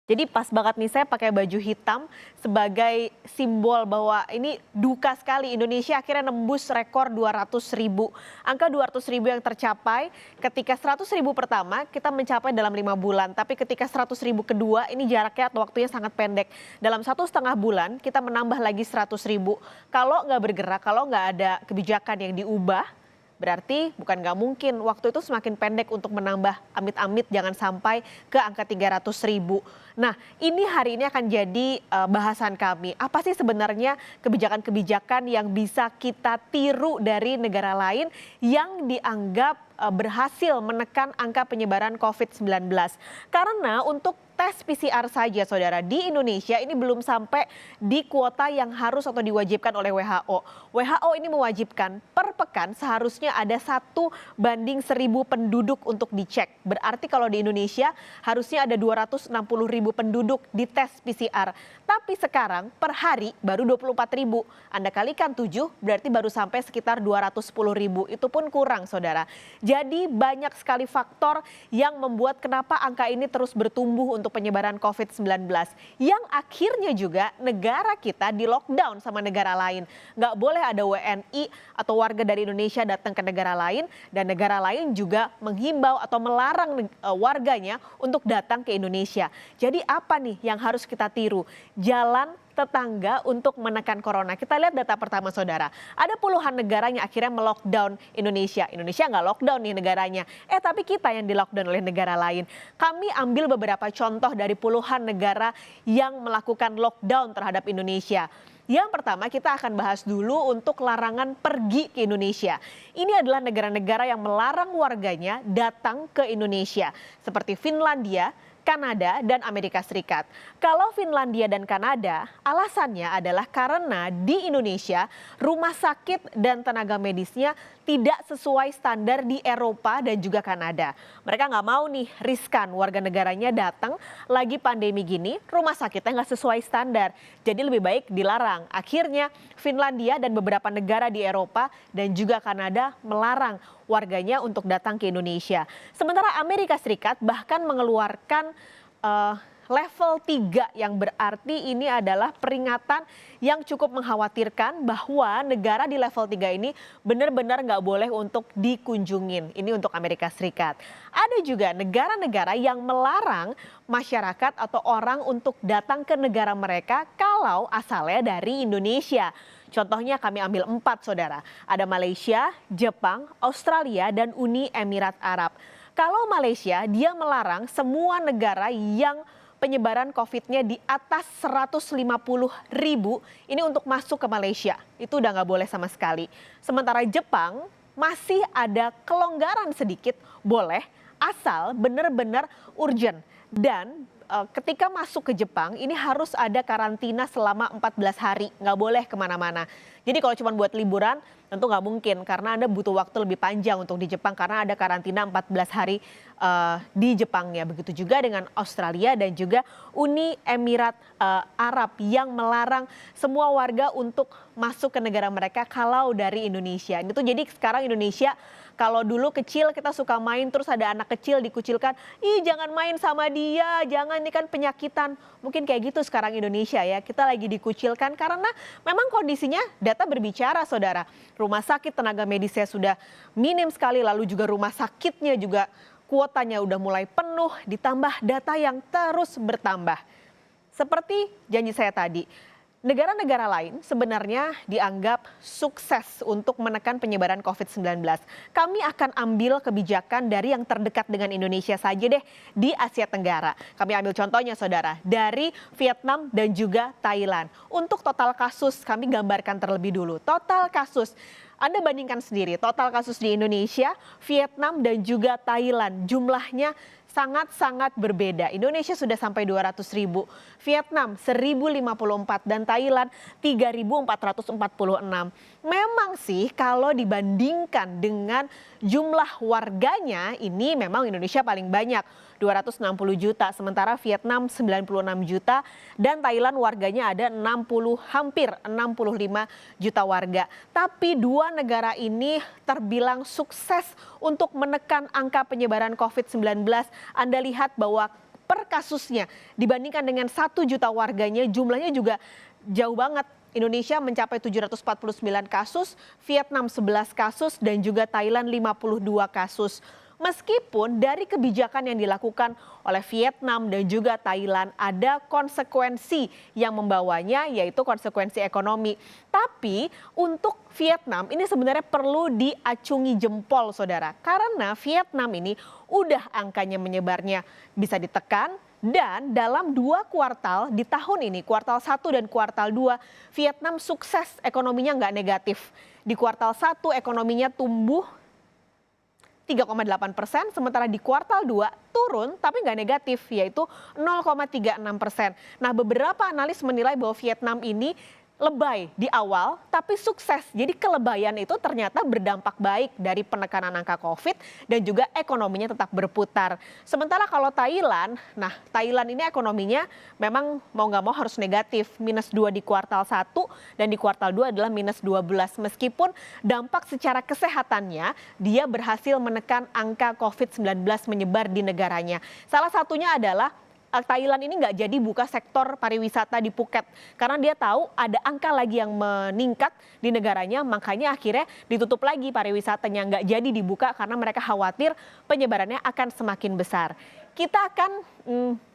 Jadi pas banget nih saya pakai baju hitam sebagai simbol bahwa ini duka sekali Indonesia akhirnya nembus rekor 200.000. Angka 200.000 yang tercapai ketika 100.000 pertama kita mencapai dalam 5 bulan. Tapi ketika 100.000 kedua ini jaraknya atau waktunya sangat pendek. Dalam 1,5 bulan kita menambah lagi 100.000. Kalau nggak bergerak, kalau nggak ada kebijakan yang diubah, berarti bukan nggak mungkin waktu itu semakin pendek untuk menambah amit-amit jangan sampai ke angka 300.000. Nah ini hari ini akan jadi bahasan kami. Apa sih sebenarnya kebijakan-kebijakan yang bisa kita tiru dari negara lain yang dianggap berhasil menekan angka penyebaran COVID-19. Karena untuk tes PCR saja saudara di Indonesia ini belum sampai di kuota yang harus atau diwajibkan oleh WHO. WHO ini mewajibkan per pekan seharusnya ada 1:1000 penduduk untuk dicek. Berarti kalau di Indonesia harusnya ada 260.000 penduduk dites PCR. Tapi sekarang per hari baru 24.000. Anda kalikan 7 berarti baru sampai sekitar 210.000. Itu pun kurang saudara. Jadi banyak sekali faktor yang membuat kenapa angka ini terus bertumbuh untuk penyebaran COVID-19. Yang akhirnya juga negara kita di lockdown sama negara lain. Nggak boleh ada WNI atau warga dari Indonesia datang ke negara lain. Dan negara lain juga menghimbau atau melarang warganya untuk datang ke Indonesia. Jadi apa nih yang harus kita tiru? Jalan tetangga untuk menekan corona. Kita lihat data pertama saudara. Ada puluhan negara yang akhirnya melockdown Indonesia. Indonesia nggak lockdown nih negaranya. Tapi kita yang di lockdown oleh negara lain. Kami ambil beberapa contoh dari puluhan negara yang melakukan lockdown terhadap Indonesia. Yang pertama kita akan bahas dulu untuk larangan pergi ke Indonesia. Ini adalah negara-negara yang melarang warganya datang ke Indonesia. Seperti Finlandia, Kanada, dan Amerika Serikat. Kalau Finlandia dan Kanada, alasannya adalah karena di Indonesia rumah sakit dan tenaga medisnya tidak sesuai standar di Eropa dan juga Kanada. Mereka nggak mau nih riskan warga negaranya datang lagi pandemi gini, rumah sakitnya nggak sesuai standar. Jadi lebih baik dilarang. Akhirnya Finlandia dan beberapa negara di Eropa dan juga Kanada melarang warganya untuk datang ke Indonesia. Sementara Amerika Serikat bahkan mengeluarkan level 3 yang berarti ini adalah peringatan yang cukup mengkhawatirkan bahwa negara di level 3 ini benar-benar nggak boleh untuk dikunjungin. Ini untuk Amerika Serikat. Ada juga negara-negara yang melarang masyarakat atau orang untuk datang ke negara mereka kalau asalnya dari Indonesia. Contohnya kami ambil 4 saudara. Ada Malaysia, Jepang, Australia, dan Uni Emirat Arab. Kalau Malaysia dia melarang semua negara yang penyebaran COVID-nya di atas 150.000 ini untuk masuk ke Malaysia. Itu udah nggak boleh sama sekali. Sementara Jepang masih ada kelonggaran sedikit boleh asal benar-benar urgent. Dan ketika masuk ke Jepang ini harus ada karantina selama 14 hari. Nggak boleh kemana-mana. Jadi kalau cuma buat liburan tentu nggak mungkin karena Anda butuh waktu lebih panjang untuk di Jepang karena ada karantina 14 hari di Jepangnya. Begitu juga dengan Australia dan juga Uni Emirat Arab yang melarang semua warga untuk masuk ke negara mereka kalau dari Indonesia. Itu jadi sekarang Indonesia kalau dulu kecil kita suka main terus ada anak kecil dikucilkan, ih jangan main sama dia, jangan ini kan penyakitan. Mungkin kayak gitu sekarang Indonesia ya, kita lagi dikucilkan karena memang kondisinya data berbicara saudara. Rumah sakit tenaga medisnya sudah minim sekali, lalu juga rumah sakitnya juga kuotanya udah mulai penuh, ditambah data yang terus bertambah. Seperti janji saya tadi, negara-negara lain sebenarnya dianggap sukses untuk menekan penyebaran COVID-19. Kami akan ambil kebijakan dari yang terdekat dengan Indonesia saja deh di Asia Tenggara. Kami ambil contohnya saudara dari Vietnam dan juga Thailand. Untuk total kasus kami gambarkan terlebih dulu. Total kasus Anda bandingkan sendiri total kasus di Indonesia, Vietnam dan juga Thailand jumlahnya sangat-sangat berbeda. Indonesia sudah sampai 200.000, Vietnam 1.054 dan Thailand 3.446. Memang sih kalau dibandingkan dengan jumlah warganya ini memang Indonesia paling banyak 260 juta, sementara Vietnam 96 juta dan Thailand warganya ada hampir 65 juta warga. Tapi dua negara ini terbilang sukses untuk menekan angka penyebaran COVID-19. Anda lihat bahwa per kasusnya dibandingkan dengan 1 juta warganya jumlahnya juga jauh banget. Indonesia mencapai 749 kasus, Vietnam 11 kasus, dan juga Thailand 52 kasus. Meskipun dari kebijakan yang dilakukan oleh Vietnam dan juga Thailand ada konsekuensi yang membawanya, yaitu konsekuensi ekonomi. Tapi untuk Vietnam ini sebenarnya perlu diacungi jempol, saudara. Karena Vietnam ini udah angkanya menyebarnya bisa ditekan, dan dalam 2 kuartal di tahun ini, kuartal 1 dan kuartal 2, Vietnam sukses ekonominya nggak negatif. Di kuartal 1 ekonominya tumbuh 3,8%, sementara di kuartal 2 turun tapi nggak negatif, yaitu 0,36%. Nah, beberapa analis menilai bahwa Vietnam ini lebay di awal tapi sukses. Jadi kelebayan itu ternyata berdampak baik dari penekanan angka COVID dan juga ekonominya tetap berputar. Sementara kalau Thailand, nah Thailand ini ekonominya memang mau nggak mau harus negatif, -2 di kuartal 1 dan di kuartal 2 adalah -12. Meskipun dampak secara kesehatannya dia berhasil menekan angka COVID-19 menyebar di negaranya. Salah satunya adalah Thailand ini nggak jadi buka sektor pariwisata di Phuket karena dia tahu ada angka lagi yang meningkat di negaranya, makanya akhirnya ditutup lagi pariwisatanya, nggak jadi dibuka karena mereka khawatir penyebarannya akan semakin besar. Kita akan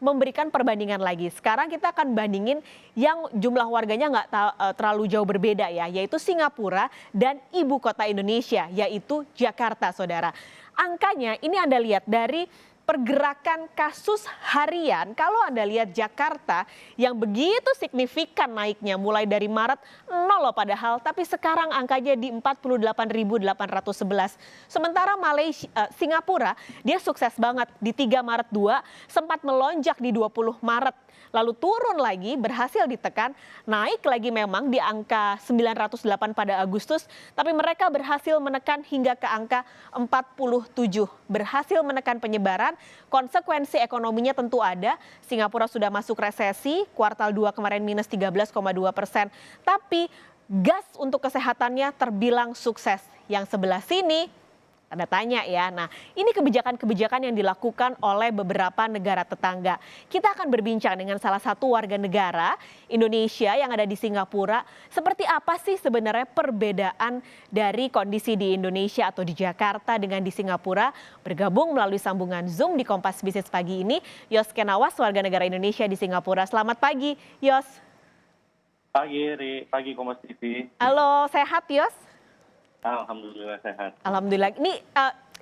memberikan perbandingan lagi. Sekarang kita akan bandingin yang jumlah warganya nggak terlalu jauh berbeda ya, yaitu Singapura dan ibu kota Indonesia, yaitu Jakarta, saudara. Angkanya ini Anda lihat dari pergerakan kasus harian, kalau Anda lihat Jakarta yang begitu signifikan naiknya mulai dari Maret 0 loh padahal, tapi sekarang angkanya di 48.811. Sementara Singapura dia sukses banget di 3 Maret 2 sempat melonjak di 20 Maret. Lalu turun lagi, berhasil ditekan, naik lagi memang di angka 908 pada Agustus, tapi mereka berhasil menekan hingga ke angka 47, berhasil menekan penyebaran. Konsekuensi ekonominya tentu ada, Singapura sudah masuk resesi, kuartal 2 kemarin -13,2%, tapi gas untuk kesehatannya terbilang sukses. Yang sebelah sini, tanda tanya ya. Nah, ini kebijakan-kebijakan yang dilakukan oleh beberapa negara tetangga. Kita akan berbincang dengan salah satu warga negara Indonesia yang ada di Singapura. Seperti apa sih sebenarnya perbedaan dari kondisi di Indonesia atau di Jakarta dengan di Singapura? Bergabung melalui sambungan Zoom di Kompas Bisnis pagi ini, Yos Kenawas, warga negara Indonesia di Singapura. Selamat pagi, Yos. Pagi Kompas TV. Halo, sehat Yos? Alhamdulillah sehat. Alhamdulillah. Ini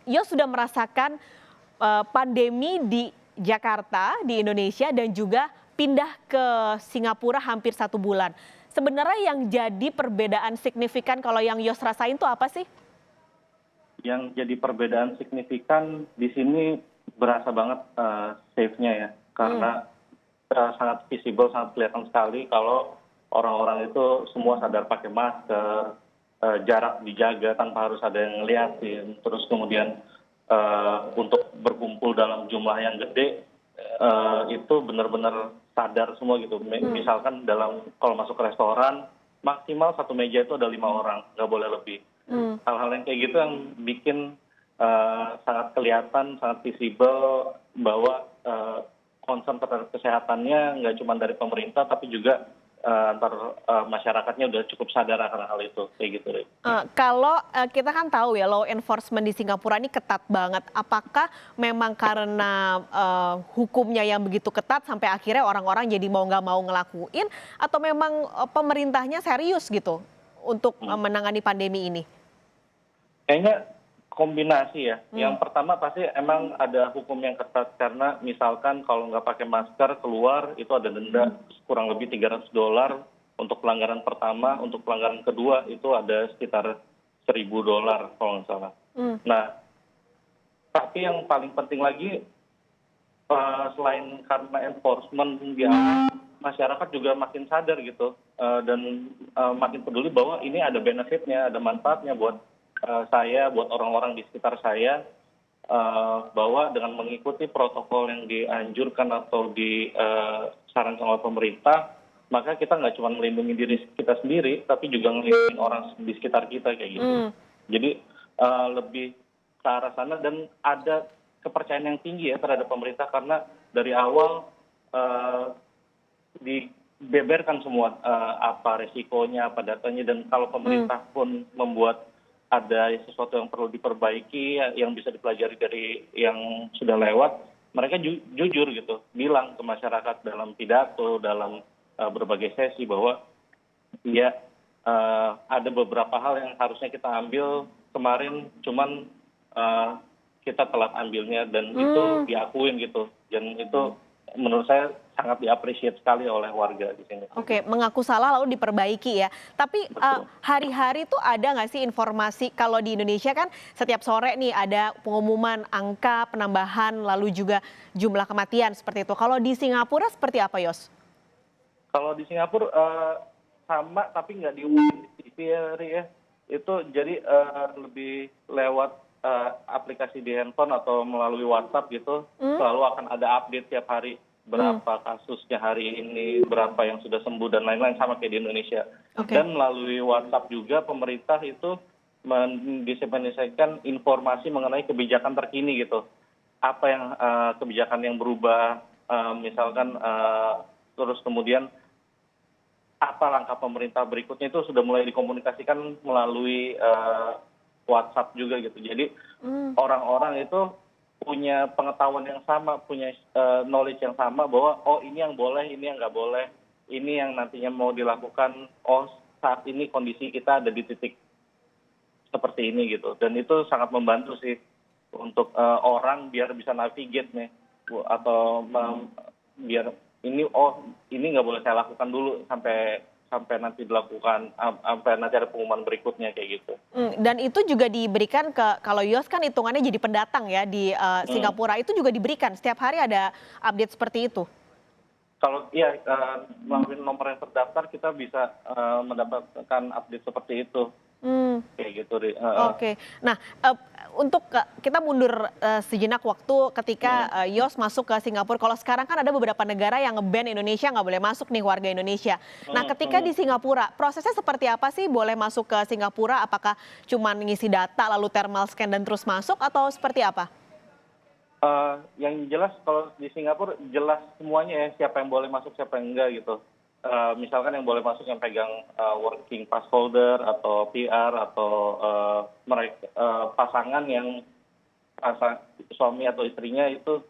Yos sudah merasakan pandemi di Jakarta, di Indonesia, dan juga pindah ke Singapura hampir 1 bulan. Sebenarnya yang jadi perbedaan signifikan kalau yang Yos rasain itu apa sih? Yang jadi perbedaan signifikan di sini berasa banget safe-nya ya. Karena sangat visible, sangat kelihatan sekali kalau orang-orang itu semua sadar pakai masker, jarak dijaga tanpa harus ada yang ngeliatin, terus kemudian untuk berkumpul dalam jumlah yang gede itu benar-benar sadar semua gitu. Misalkan kalau masuk ke restoran maksimal 1 meja itu ada 5 orang, nggak boleh lebih. Hal-hal yang kayak gitu yang bikin sangat kelihatan, sangat visible bahwa concern terhadap kesehatannya nggak cuma dari pemerintah tapi juga antar masyarakatnya udah cukup sadar akan hal itu, kayak gitu. Kalau kita kan tahu ya law enforcement di Singapura ini ketat banget. Apakah memang karena hukumnya yang begitu ketat sampai akhirnya orang-orang jadi mau nggak mau ngelakuin, atau memang pemerintahnya serius gitu untuk menangani pandemi ini? Kayaknya kombinasi ya. Yang pertama pasti emang ada hukum yang ketat karena misalkan kalau nggak pakai masker keluar itu ada denda kurang lebih $300 untuk pelanggaran pertama, untuk pelanggaran kedua itu ada sekitar $1.000 kalau nggak salah. Nah, tapi yang paling penting lagi selain karena enforcement masyarakat juga makin sadar gitu dan makin peduli bahwa ini ada benefitnya, ada manfaatnya buat saya, buat orang-orang di sekitar saya, bahwa dengan mengikuti protokol yang dianjurkan atau disarankan oleh pemerintah, maka kita nggak cuma melindungi diri kita sendiri, tapi juga melindungi orang di sekitar kita kayak gitu. Jadi lebih ke arah sana dan ada kepercayaan yang tinggi ya terhadap pemerintah karena dari awal dibeberkan semua apa resikonya, apa datanya, dan kalau pemerintah pun membuat ada sesuatu yang perlu diperbaiki, yang bisa dipelajari dari yang sudah lewat, mereka jujur gitu, bilang ke masyarakat dalam pidato, dalam berbagai sesi bahwa ya ada beberapa hal yang harusnya kita ambil kemarin, cuman kita telat ambilnya, dan itu diakuin gitu, dan itu menurut saya sangat diapresiasi sekali oleh warga di sini. Oke, mengaku salah lalu diperbaiki ya. Tapi Betul. hari-hari tuh ada nggak sih informasi kalau di Indonesia kan setiap sore nih ada pengumuman angka penambahan lalu juga jumlah kematian seperti itu. Kalau di Singapura seperti apa, Yos? Kalau di Singapura sama, tapi nggak diumumin di TV ya, Ri, ya. Itu jadi lebih lewat aplikasi di handphone atau melalui WhatsApp gitu, selalu akan ada update tiap hari, berapa kasusnya hari ini, berapa yang sudah sembuh, dan lain-lain, sama kayak di Indonesia. Oke. Dan melalui WhatsApp juga pemerintah itu mendiseminasikan informasi mengenai kebijakan terkini gitu. Apa yang kebijakan yang berubah, misalkan terus kemudian apa langkah pemerintah berikutnya, itu sudah mulai dikomunikasikan melalui WhatsApp juga gitu. Jadi orang-orang itu punya pengetahuan yang sama, punya knowledge yang sama bahwa oh ini yang boleh, ini yang nggak boleh, ini yang nantinya mau dilakukan, oh saat ini kondisi kita ada di titik seperti ini gitu. Dan itu sangat membantu sih untuk orang biar bisa navigate nih, atau biar ini nggak boleh saya lakukan dulu sampai nanti dilakukan, sampai nanti ada pengumuman berikutnya kayak gitu. Dan itu juga diberikan kalau Yos kan hitungannya jadi pendatang ya di Singapura, itu juga diberikan setiap hari ada update seperti itu. Kalau iya, melalui nomor yang terdaftar kita bisa mendapatkan update seperti itu, kayak gitu, Ri. Oke. Nah, untuk kita mundur sejenak waktu ketika Yos masuk ke Singapura. Kalau sekarang kan ada beberapa negara yang nge-ban Indonesia, nggak boleh masuk nih warga Indonesia. Nah, ketika di Singapura, prosesnya seperti apa sih boleh masuk ke Singapura? Apakah cuma ngisi data lalu thermal scan dan terus masuk atau seperti apa? Yang jelas kalau di Singapura jelas semuanya ya, siapa yang boleh masuk, siapa yang enggak gitu. Misalkan yang boleh masuk yang pegang working pass holder atau PR, atau mereka pasangan yang suami atau istrinya itu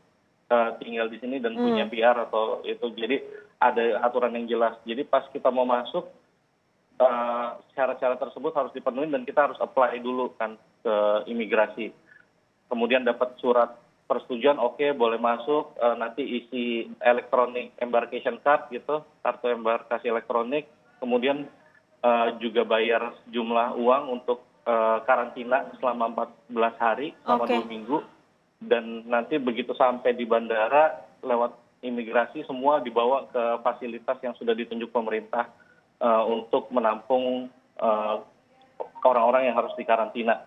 tinggal di sini dan punya PR atau itu. Jadi ada aturan yang jelas. Jadi pas kita mau masuk, syarat-syarat tersebut harus dipenuhi dan kita harus apply dulu kan ke imigrasi. Kemudian dapat surat persetujuan, oke boleh masuk, nanti isi electronic embarkation card gitu, kartu embarkasi elektronik, kemudian juga bayar jumlah uang untuk karantina selama 14 hari, selama 2 minggu, dan nanti begitu sampai di bandara lewat imigrasi semua dibawa ke fasilitas yang sudah ditunjuk pemerintah untuk menampung orang-orang yang harus dikarantina.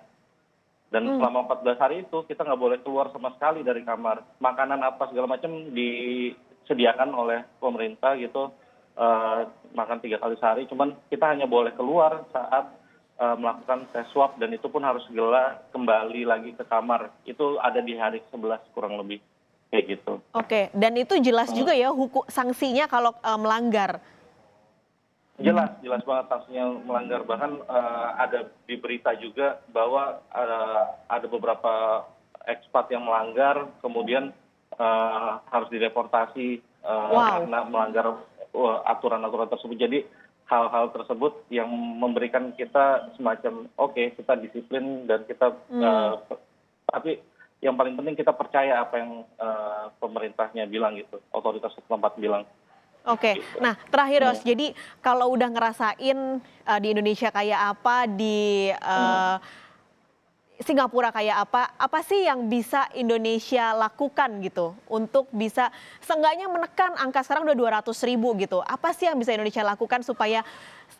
Dan selama 14 hari itu kita nggak boleh keluar sama sekali dari kamar. Makanan apa segala macam disediakan oleh pemerintah gitu, makan 3 kali sehari. Cuman kita hanya boleh keluar saat melakukan tes swab, dan itu pun harus segera kembali lagi ke kamar. Itu ada di hari 11 kurang lebih kayak gitu. Oke, dan itu jelas juga ya sanksinya kalau melanggar. Jelas banget sanksinya melanggar. Bahkan ada di berita juga bahwa ada beberapa ekspat yang melanggar, kemudian harus dideportasi karena melanggar aturan-aturan tersebut. Jadi hal-hal tersebut yang memberikan kita semacam oke, kita disiplin dan kita tapi yang paling penting kita percaya apa yang pemerintahnya bilang gitu, otoritas setempat bilang. Oke, nah terakhir Yos, jadi kalau udah ngerasain di Indonesia kayak apa, di Singapura kayak apa sih yang bisa Indonesia lakukan gitu untuk bisa seenggaknya menekan angka sekarang udah 200.000 gitu. Apa sih yang bisa Indonesia lakukan supaya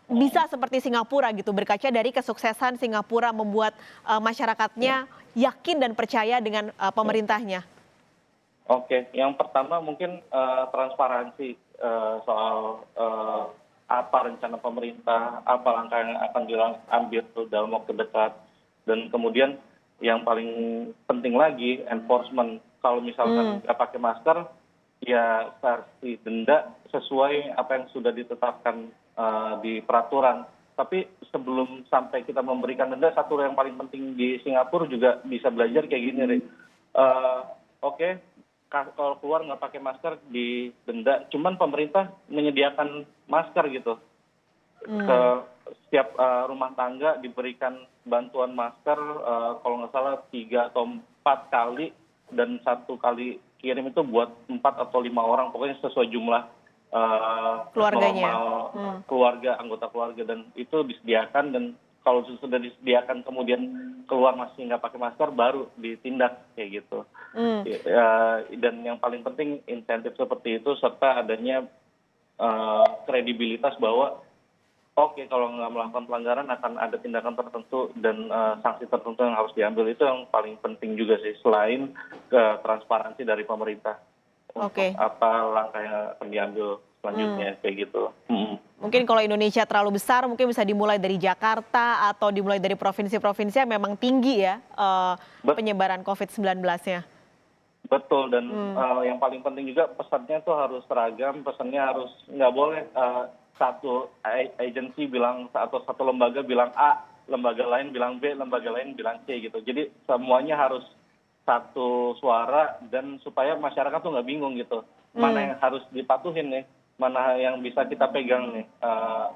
bisa seperti Singapura gitu, berkaca dari kesuksesan Singapura membuat masyarakatnya yakin dan percaya dengan pemerintahnya? Oke, yang pertama mungkin transparansi soal apa rencana pemerintah, apa langkah yang akan diambil dalam waktu dekat. Dan kemudian yang paling penting lagi, enforcement. Kalau misalkan nggak pakai masker, ya sanksi denda sesuai apa yang sudah ditetapkan di peraturan. Tapi sebelum sampai kita memberikan denda, satu yang paling penting di Singapura juga bisa belajar kayak gini, Ri. Oke, kalau keluar nggak pakai masker di denda, cuman pemerintah menyediakan masker gitu. Ke setiap rumah tangga diberikan bantuan masker, kalau nggak salah 3 atau 4 kali, dan 1 kali kirim itu buat 4 atau 5 orang, pokoknya sesuai jumlah Keluarganya. normal keluarga, anggota keluarga, dan itu disediakan. Dan kalau sudah disediakan kemudian keluar masih nggak pakai masker, baru ditindak kayak gitu. Dan yang paling penting insentif seperti itu, serta adanya kredibilitas bahwa oke, kalau nggak melakukan pelanggaran akan ada tindakan tertentu dan sanksi tertentu yang harus diambil. Itu yang paling penting juga sih, selain transparansi dari pemerintah untuk Oke. apa langkah yang akan diambil selanjutnya kayak gitu. Mungkin kalau Indonesia terlalu besar, mungkin bisa dimulai dari Jakarta atau dimulai dari provinsi-provinsi yang memang tinggi ya penyebaran COVID-19-nya. Betul, dan yang paling penting juga pesannya tuh harus seragam, pesannya harus nggak boleh satu agensi bilang atau satu lembaga bilang A, lembaga lain bilang B, lembaga lain bilang C gitu. Jadi semuanya harus satu suara, dan supaya masyarakat tuh nggak bingung gitu. Mana yang harus dipatuhin nih, mana yang bisa kita pegang nih. Kalau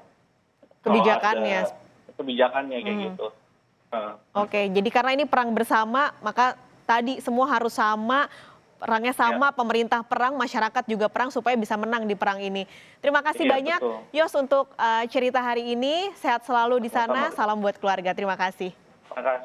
Kebijakannya. ada kebijakannya kayak gitu. Oke, jadi karena ini perang bersama, maka tadi semua harus sama, perangnya sama, pemerintah perang, masyarakat juga perang supaya bisa menang di perang ini. Terima kasih Iya, banyak, betul. Yos, untuk cerita hari ini. Sehat selalu di sana. Sama-sama. Salam buat keluarga. Terima kasih. Terima kasih.